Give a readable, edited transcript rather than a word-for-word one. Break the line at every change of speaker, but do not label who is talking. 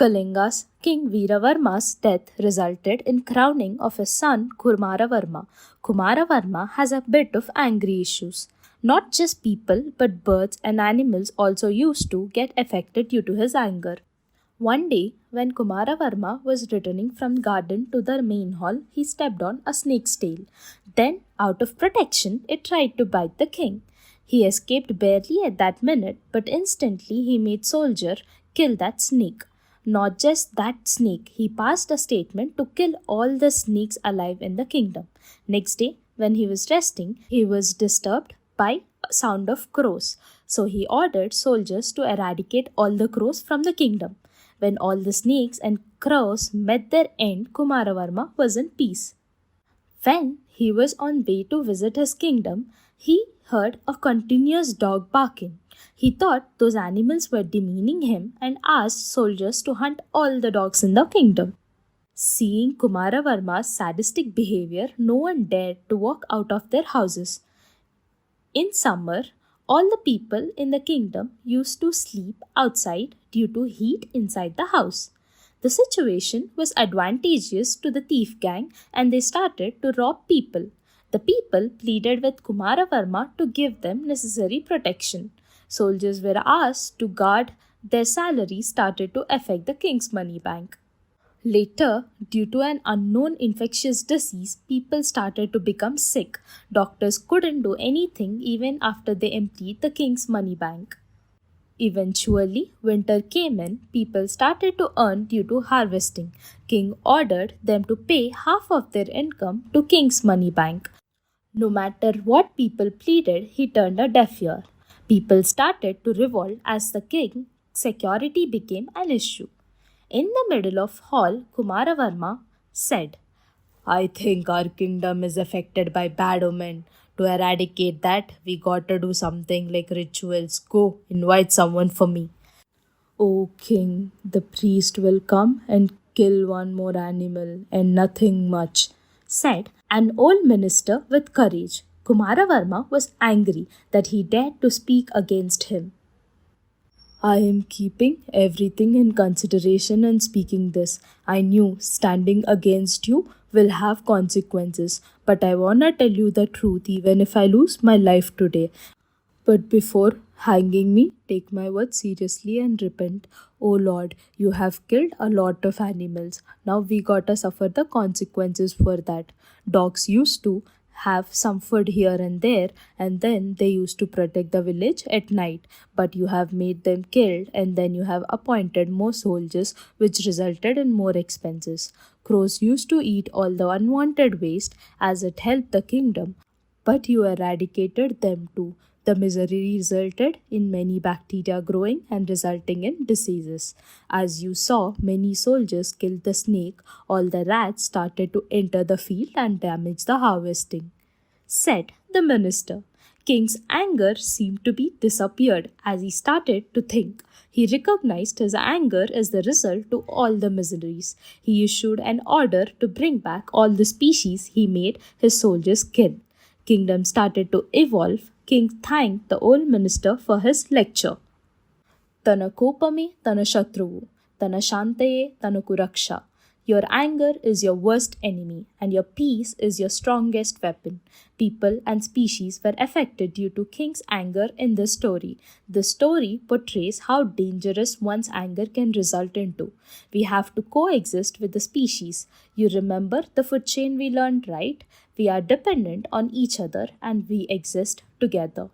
Kalinga's King Veeravarma's death resulted in crowning of his son Kumaravarma. Kumaravarma has a bit of angry issues. Not just people but birds and animals also used to get affected due to his anger. One day, when Kumaravarma was returning from garden to the main hall, he stepped on a snake's tail. Then, out of protection, it tried to bite the king. He escaped barely at that minute, but instantly he made soldier kill that snake. Not just that snake, he passed a statement to kill all the snakes alive in the kingdom. Next day, when he was resting, he was disturbed by a sound of crows. So he ordered soldiers to eradicate all the crows from the kingdom. When all the snakes and crows met their end, Kumaravarma was in peace. When he was on way to visit his kingdom, he heard a continuous dog barking. He thought those animals were demeaning him and asked soldiers to hunt all the dogs in the kingdom. Seeing Kumaravarma's sadistic behavior, no one dared to walk out of their houses. In summer, all the people in the kingdom used to sleep outside due to heat inside the house. The situation was advantageous to the thief gang and they started to rob people. The people pleaded with Kumaravarma to give them necessary protection. Soldiers were asked to guard their salaries started to affect the king's money bank. Later, due to an unknown infectious disease, people started to become sick. Doctors couldn't do anything even after they emptied the king's money bank. Eventually, winter came in, people started to earn due to harvesting. King ordered them to pay half of their income to king's money bank. No matter what people pleaded, he turned a deaf ear. People started to revolt as the king's security became an issue. In the middle of hall, Kumaravarma said, "I think our kingdom is affected by bad omen. To eradicate that, we got to do something like rituals. Go, invite someone for me." "O king, the priest will come and kill one more animal and nothing much," said an old minister with courage. Kumaravarma was angry that he dared to speak against him. "I am keeping everything in consideration and speaking this. I knew standing against you will have consequences, but I wanna tell you the truth even if I lose my life today. But before hanging me, take my words seriously and repent. Oh Lord, you have killed a lot of animals. Now we gotta suffer the consequences for that. Dogs used to have some food here and there, and then they used to protect the village at night. But you have made them killed, and then you have appointed more soldiers, which resulted in more expenses. Crows used to eat all the unwanted waste as it helped the kingdom, but you eradicated them too. The misery resulted in many bacteria growing and resulting in diseases. As you saw, many soldiers killed the snake. All the rats started to enter the field and damage the harvesting," said the minister. King's anger seemed to be disappeared as he started to think. He recognized his anger as the result to all the miseries. He issued an order to bring back all the species he made his soldiers kill. Kingdom started to evolve. King thanked the old minister for his lecture. "Tana kopame tana shatruvu, tana shantaye tana kuraksha." Your anger is your worst enemy, and your peace is your strongest weapon. People and species were affected due to King's anger in this story. The story portrays how dangerous one's anger can result into. We have to coexist with the species. You remember the food chain we learned, right? We are dependent on each other and we exist together.